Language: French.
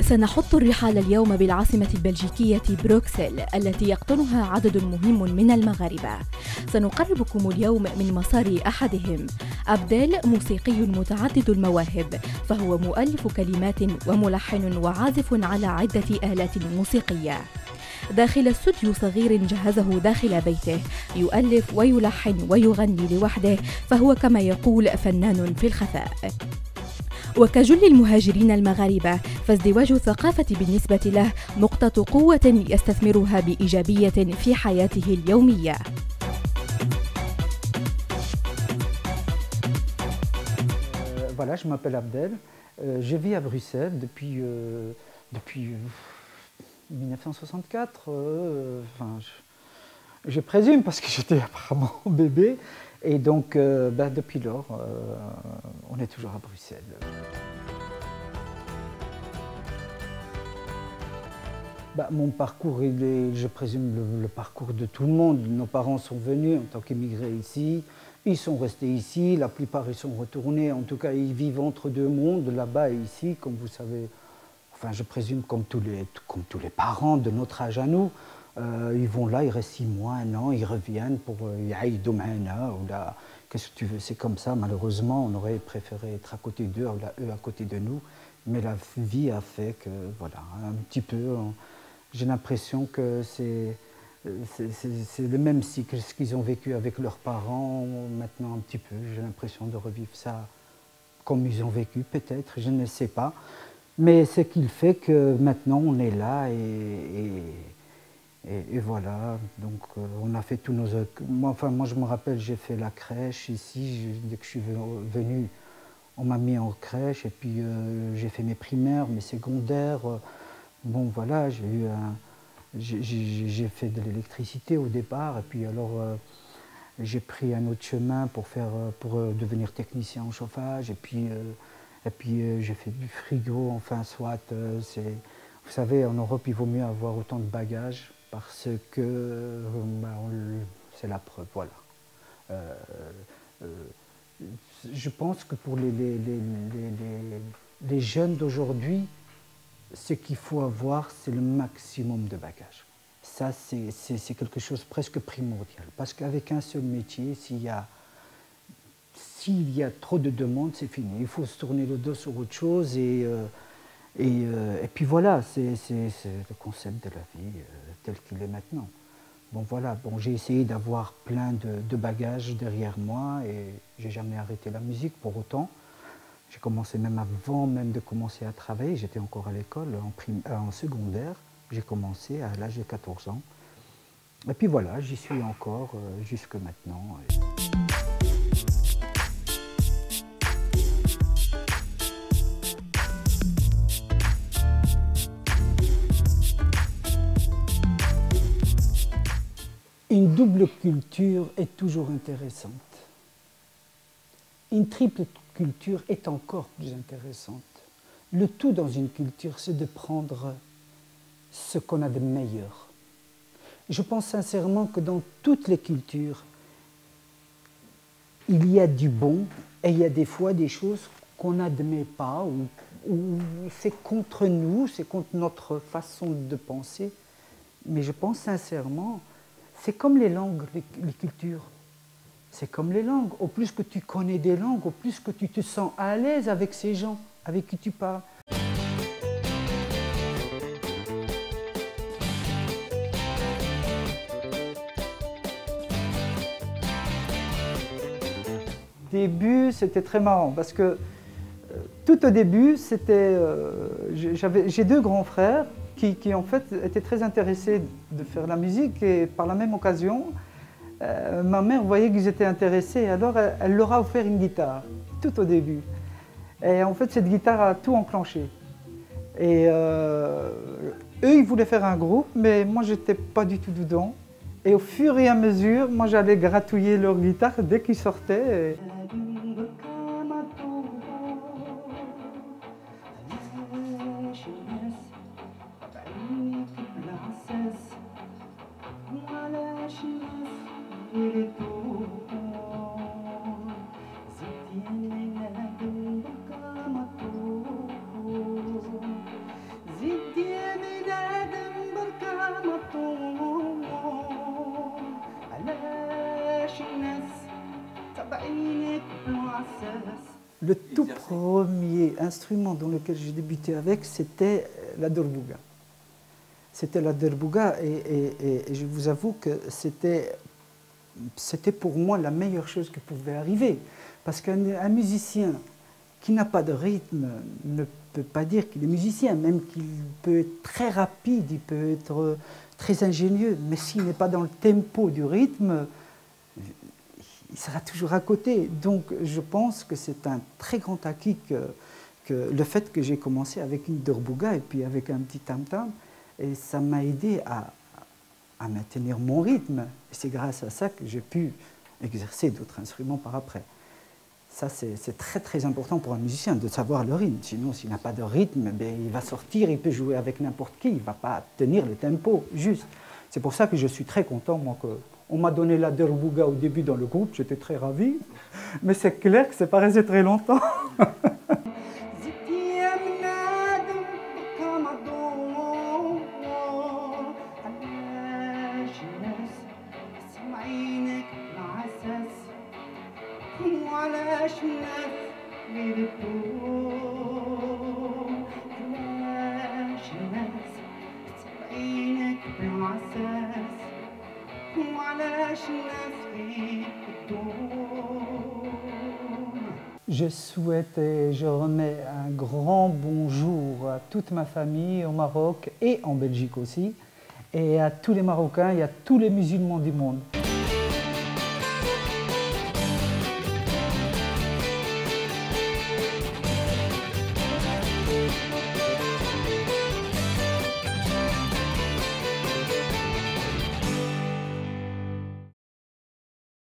سنحط الرحال اليوم بالعاصمة البلجيكية بروكسل التي يقطنها عدد مهم من المغاربة. سنقربكم اليوم من مسار أحدهم. أبديل موسيقي متعدد المواهب، فهو مؤلف كلمات وملحن وعازف على عدة آلات موسيقية. داخل استوديو صغير جهزه داخل بيته، يؤلف ويلحن ويغني لوحده، فهو كما يقول فنان في الخفاء. وكجل المهاجرين المغاربة، فازدواج الثقافة بالنسبة له نقطة قوة يستثمرها بإيجابية في حياته اليومية. Voilà, je m'appelle Abdel. Je vis à Bruxelles depuis 1964. Je présume parce que j'étais apparemment bébé. Et donc, depuis lors, on est toujours à Bruxelles. Mon parcours, il est, je présume, le parcours de tout le monde. Nos parents sont venus en tant qu'immigrés ici. Ils sont restés ici. La plupart, ils sont retournés. En tout cas, ils vivent entre deux mondes, là-bas et ici, comme vous savez. Enfin, je présume comme tous les parents de notre âge à nous. Ils vont là, ils restent 6 mois, 1 an, ils reviennent pour يعيدوا معنا ou là, qu'est-ce que tu veux, c'est comme ça. Malheureusement, on aurait préféré être à côté d'eux, ou là, eux à côté de nous, mais la vie a fait que, voilà, un petit peu, j'ai l'impression que c'est le même cycle, ce qu'ils ont vécu avec leurs parents, maintenant un petit peu, j'ai l'impression de revivre ça comme ils ont vécu, peut-être, je ne sais pas, mais ce qui fait que maintenant on est là et voilà, donc on a fait tous nos... Moi je me rappelle, j'ai fait la crèche ici, dès que je suis venu, on m'a mis en crèche et puis j'ai fait mes primaires, mes secondaires. Bon voilà, j'ai fait de l'électricité au départ et puis alors j'ai pris un autre chemin pour devenir technicien en chauffage et puis j'ai fait du frigo, enfin soit, vous savez en Europe il vaut mieux avoir autant de bagages parce que c'est la preuve, voilà. Je pense que pour les jeunes d'aujourd'hui, ce qu'il faut avoir, c'est le maximum de bagages. Ça, c'est quelque chose de presque primordial. Parce qu'avec un seul métier, s'il y a trop de demandes, c'est fini. Il faut se tourner le dos sur autre chose. Et puis voilà, c'est le concept de la vie tel qu'il est maintenant. Bon voilà, j'ai essayé d'avoir plein de bagages derrière moi et j'ai jamais arrêté la musique pour autant. J'ai commencé même avant même de commencer à travailler, j'étais encore à l'école, en secondaire. J'ai commencé à l'âge de 14 ans. Et puis voilà, j'y suis encore jusque maintenant. Une double culture est toujours intéressante. Une triple culture est encore plus intéressante. Le tout dans une culture, c'est de prendre ce qu'on a de meilleur. Je pense sincèrement que dans toutes les cultures, il y a du bon et il y a des fois des choses qu'on n'admet pas ou c'est contre nous, c'est contre notre façon de penser. Mais je pense sincèrement, c'est comme les langues, les cultures. C'est comme les langues. Au plus que tu connais des langues, au plus que tu te sens à l'aise avec ces gens avec qui tu parles. Au début, c'était très marrant parce que tout au début, j'ai 2 grands frères qui en fait étaient très intéressés de faire la musique et par la même occasion, ma mère voyait qu'ils étaient intéressés, alors elle leur a offert une guitare, tout au début. Et en fait, cette guitare a tout enclenché. Et eux, ils voulaient faire un groupe, mais moi, je n'étais pas du tout dedans. Et au fur et à mesure, moi, j'allais gratouiller leur guitare dès qu'ils sortaient. Le tout premier instrument dans lequel j'ai débuté avec, c'était la derbouga. C'était la derbouga et je vous avoue que c'était pour moi la meilleure chose qui pouvait arriver. Parce qu'un musicien qui n'a pas de rythme ne peut pas dire qu'il est musicien, même qu'il peut être très rapide, il peut être très ingénieux, mais s'il n'est pas dans le tempo du rythme, il sera toujours à côté. Donc je pense que c'est un très grand acquis que le fait que j'ai commencé avec une derbouga et puis avec un petit tam-tam, et ça m'a aidé à maintenir mon rythme. Et c'est grâce à ça que j'ai pu exercer d'autres instruments par après. Ça, c'est très très important pour un musicien de savoir le rythme. Sinon, s'il n'a pas de rythme, ben, il va sortir, il peut jouer avec n'importe qui, il ne va pas tenir le tempo juste. C'est pour ça que je suis très content, moi, qu'on m'a donné la derbouga au début dans le groupe, j'étais très ravi. Mais c'est clair que ce n'est pas resté très longtemps. Je souhaite et je remets un grand bonjour à toute ma famille au Maroc et en Belgique aussi, et à tous les Marocains et à tous les musulmans du monde.